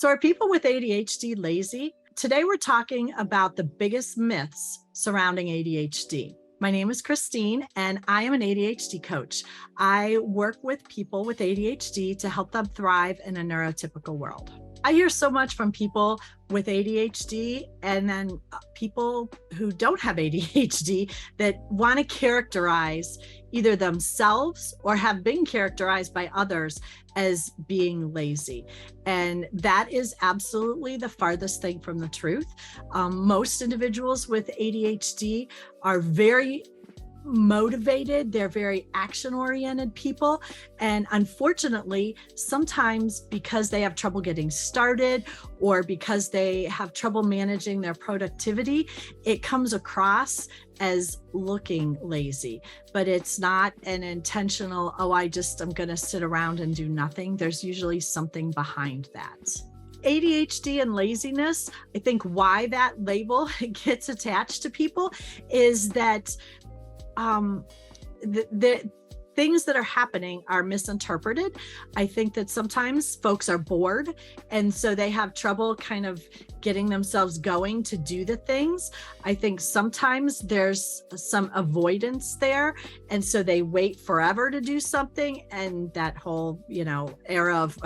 So are people with ADHD lazy? Today we're talking about the biggest myths surrounding ADHD. My name is Christine and I am an ADHD coach. I work with people with ADHD to help them thrive in a neurotypical world. I hear so much from people with ADHD and then people who don't have ADHD that want to characterize either themselves or have been characterized by others as being lazy. And that is absolutely the farthest thing from the truth. Most individuals with ADHD are very motivated. They're very action-oriented people. And unfortunately, sometimes because they have trouble getting started or because they have trouble managing their productivity, it comes across as looking lazy, but it's not an intentional, I'm going to sit around and do nothing. There's usually something behind that. ADHD and laziness, I think why that label gets attached to people is that the things that are happening are misinterpreted. I think that sometimes folks are bored and so they have trouble kind of getting themselves going to do the things. I think sometimes there's some avoidance there. And so they wait forever to do something. And that whole, era of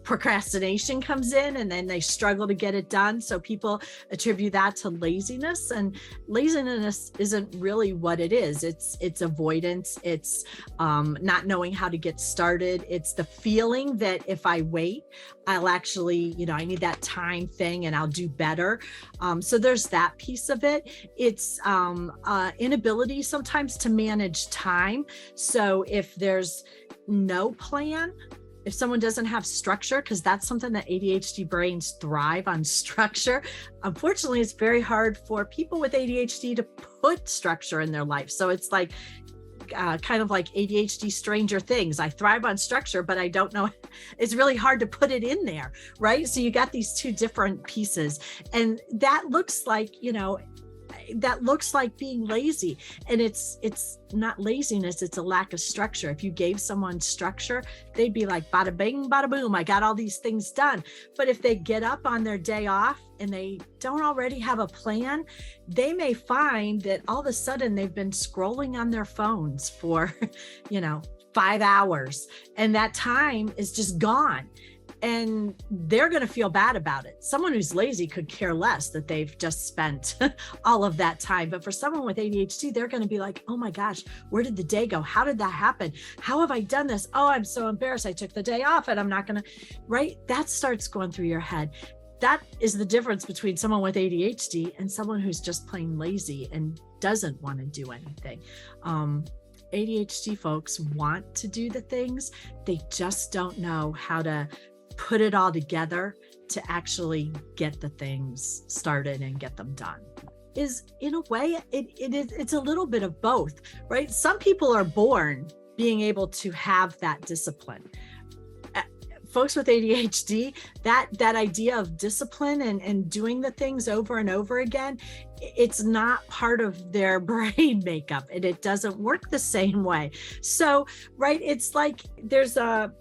procrastination comes in and then they struggle to get it done. So people attribute that to laziness, and laziness isn't really what it is. It's avoidance. It's not knowing how to get started. It's the feeling that if I wait, I'll actually, I need that time thing and I'll do better. So there's that piece of it. It's inability sometimes to manage time. So if there's no plan, if someone doesn't have structure, because that's something that ADHD brains thrive on, structure. Unfortunately, it's very hard for people with ADHD to put structure in their life. So it's like, kind of like ADHD Stranger Things. I thrive on structure, but I don't know. It's really hard to put it in there, right? So you got these two different pieces, and that looks like, being lazy. And it's not laziness, it's a lack of structure. If you gave someone structure, they'd be like, bada bing, bada boom, I got all these things done. But if they get up on their day off and they don't already have a plan, they may find that all of a sudden they've been scrolling on their phones for, 5 hours, and that time is just gone. And they're going to feel bad about it. Someone who's lazy could care less that they've just spent all of that time. But for someone with ADHD, they're going to be like, oh my gosh, where did the day go? How did that happen? How have I done this? Oh, I'm so embarrassed. I took the day off and I'm not going to, right? That starts going through your head. That is the difference between someone with ADHD and someone who's just plain lazy and doesn't want to do anything. ADHD folks want to do the things. They just don't know how to put it all together to actually get the things started and get them done. Is in a way, it's a little bit of both, right? Some people are born being able to have that discipline. Folks with ADHD, that idea of discipline and doing the things over and over again, it's not part of their brain makeup, and it doesn't work the same way. So, right, it's like there's a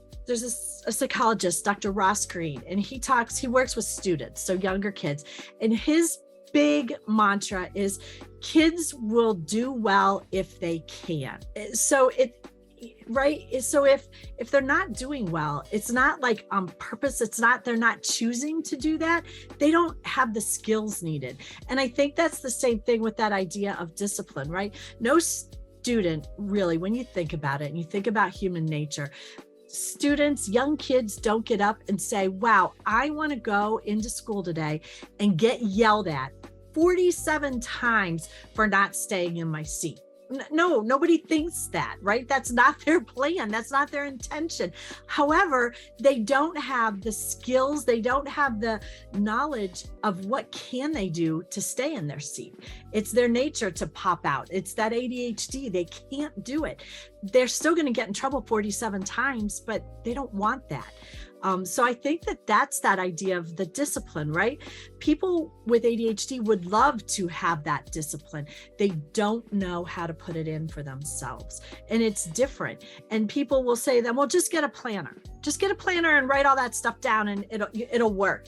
psychologist, Dr. Ross Green, and he works with students, so younger kids. And his big mantra is kids will do well if they can. So So if they're not doing well, it's not like on purpose. It's not, they're not choosing to do that. They don't have the skills needed. And I think that's the same thing with that idea of discipline, right? No student really, when you think about it and you think about human nature, students, young kids don't get up and say, wow, I want to go into school today and get yelled at 47 times for not staying in my seat. No, nobody thinks that, right? That's not their plan. That's not their intention. However, they don't have the skills. They don't have the knowledge of what can they do to stay in their seat. It's their nature to pop out. It's that ADHD. They can't do it. They're still going to get in trouble 47 times, but they don't want that. So I think that that's that idea of the discipline, right? People with ADHD would love to have that discipline. They don't know how to put it in for themselves. And it's different. And people will say then, well, just get a planner. Just get a planner and write all that stuff down and it'll work.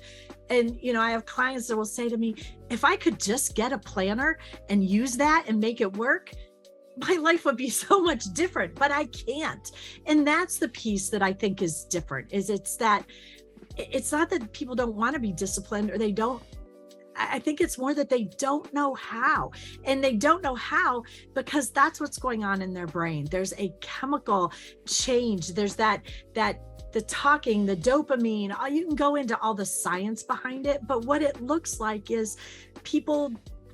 And, I have clients that will say to me, if I could just get a planner and use that and make it work, my life would be so much different, but I can't. And that's the piece that I think is different, it's not that people don't want to be disciplined or they don't. I think it's more that they don't know how, and they don't know how because that's what's going on in their brain. There's a chemical change. There's the talking, the dopamine, you can go into all the science behind it, but what it looks like is people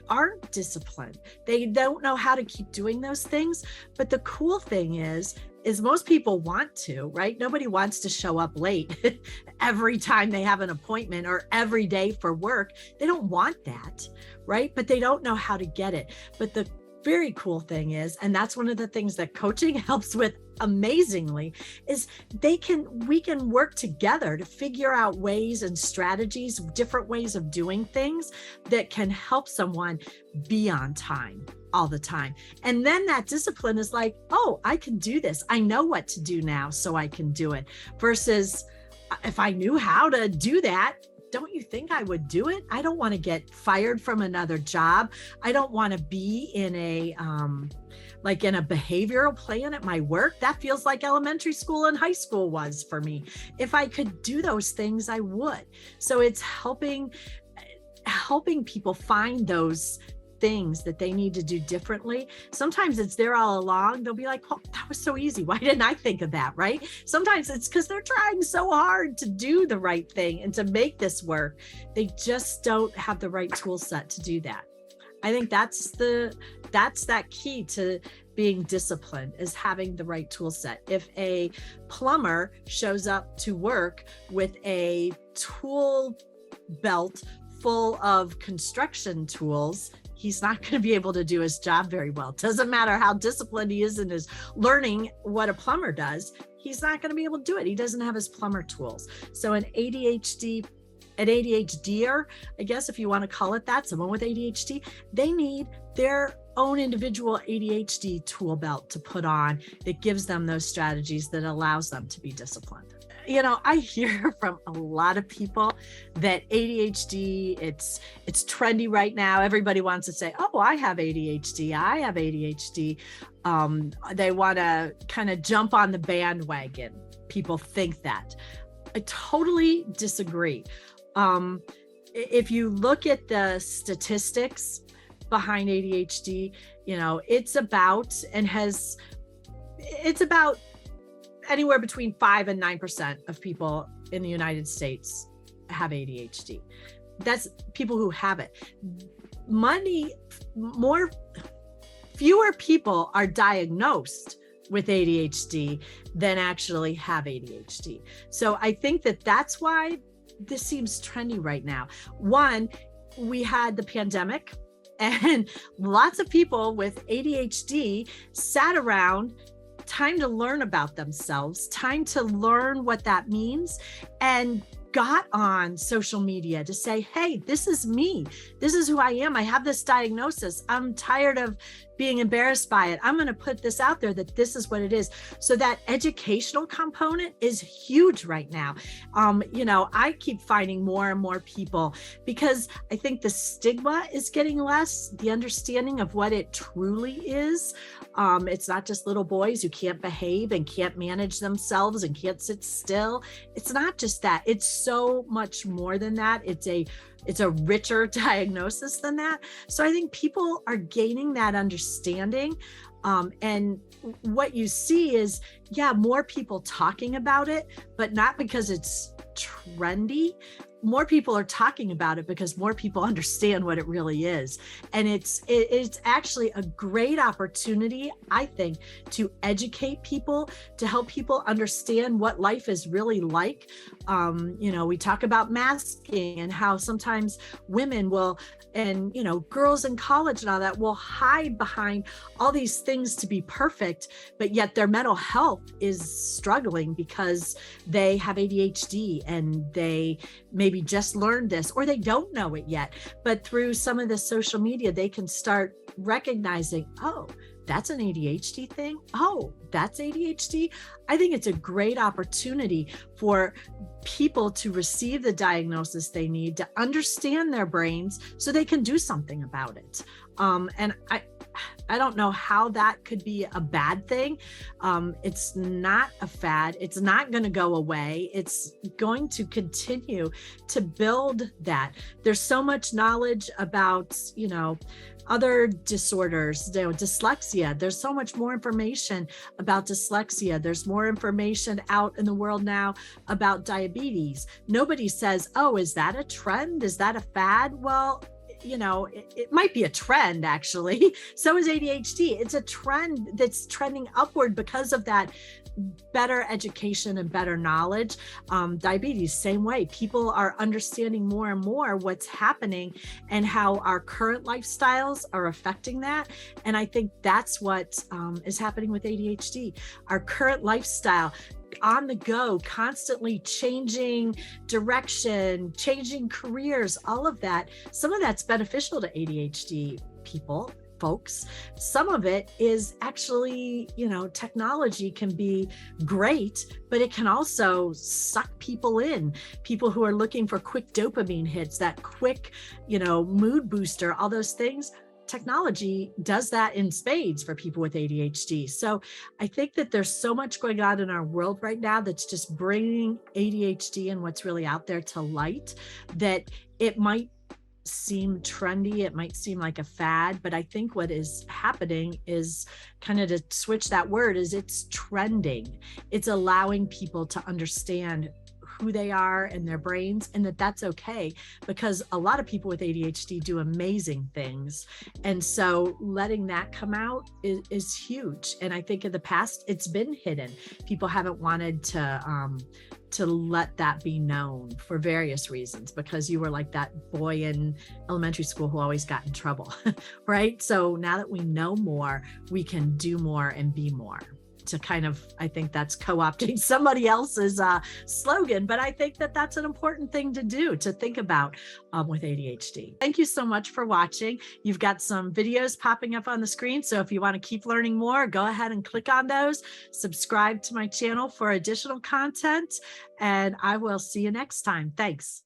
aren't disciplined. They don't know how to keep doing those things. But the cool thing is most people want to, right? Nobody wants to show up late every time they have an appointment or every day for work. They don't want that, right? But they don't know how to get it. But the very cool thing is, and that's one of the things that coaching helps with amazingly, is we can work together to figure out ways and strategies, different ways of doing things that can help someone be on time all the time. And then that discipline is like, oh, I can do this. I know what to do now, so I can do it. Versus if I knew how to do that, don't you think I would do it? I don't want to get fired from another job. I don't want to be in a behavioral plan at my work. That feels like elementary school and high school was for me. If I could do those things, I would. So it's helping people find those things that they need to do differently. Sometimes it's there all along. They'll be like, oh, that was so easy. Why didn't I think of that? Right? Sometimes it's because they're trying so hard to do the right thing and to make this work. They just don't have the right tool set to do that. I think that's that key to being disciplined, is having the right tool set. If a plumber shows up to work with a tool belt full of construction tools, he's not going to be able to do his job very well. It doesn't matter how disciplined he is in his learning what a plumber does. He's not going to be able to do it. He doesn't have his plumber tools. So an ADHDer, I guess if you want to call it that, someone with ADHD, they need their own individual ADHD tool belt to put on that gives them those strategies that allows them to be disciplined. I hear from a lot of people that ADHD, it's trendy right now. Everybody wants to say, oh, I have ADHD. I have ADHD. They want to kind of jump on the bandwagon. People think that. I totally disagree. If you look at the statistics behind ADHD, it's about anywhere between 5 and 9% of people in the United States have ADHD. That's people who have it. Fewer people are diagnosed with ADHD than actually have ADHD. So I think that that's why this seems trendy right now. One, we had the pandemic and lots of people with ADHD sat around, time to learn about themselves, time to learn what that means, and got on social media to say, hey, this is me. This is who I am. I have this diagnosis. I'm tired of being embarrassed by it. I'm going to put this out there that this is what it is. So that educational component is huge right now. I keep finding more and more people because I think the stigma is getting less, the understanding of what it truly is. It's not just little boys who can't behave and can't manage themselves and can't sit still. It's not just that. It's so much more than that. It's a richer diagnosis than that. So I think people are gaining that understanding. And what you see is, more people talking about it, but not because it's trendy, more people are talking about it because more people understand what it really is. And it's actually a great opportunity, I think, to educate people, to help people understand what life is really like. We talk about masking and how sometimes women will, and girls in college and all that, will hide behind all these things to be perfect, but yet their mental health is struggling because they have ADHD and they maybe just learned this, or they don't know it yet. But through some of the social media, they can start recognizing, oh, that's an ADHD thing. Oh, that's ADHD. I think it's a great opportunity for people to receive the diagnosis they need, to understand their brains so they can do something about it. And I don't know how that could be a bad thing. It's not a fad. It's not going to go away. It's going to continue to build that. There's so much knowledge about, other disorders, dyslexia. There's so much more information about dyslexia. There's more information out in the world now about diabetes. Nobody says, oh, is that a trend? Is that a fad? Well, it might be a trend, actually. So is ADHD. It's a trend that's trending upward because of that better education and better knowledge. Diabetes, same way. People are understanding more and more what's happening and how our current lifestyles are affecting that. And I think that's what is happening with ADHD. Our current lifestyle, on the go, constantly changing direction, changing careers, all of that. Some of that's beneficial to ADHD folks. Some of it is actually, technology can be great, but it can also suck people in. People who are looking for quick dopamine hits, that quick, mood booster, all those things. Technology does that in spades for people with ADHD. So I think that there's so much going on in our world right now that's just bringing ADHD and what's really out there to light, that it might seem trendy, it might seem like a fad, but I think what is happening is, kind of to switch that word, is it's trending. It's allowing people to understand who they are and their brains, and that's okay, because a lot of people with ADHD do amazing things. And so letting that come out is huge. And I think in the past it's been hidden. People haven't wanted to let that be known for various reasons, because you were like that boy in elementary school who always got in trouble, right? So now that we know more, we can do more and be more. To kind of, I think that's co-opting somebody else's slogan, but I think that that's an important thing to do, to think about with ADHD. Thank you so much for watching. You've got some videos popping up on the screen, so if you want to keep learning more, go ahead and click on those. Subscribe to my channel for additional content, and I will see you next time. Thanks.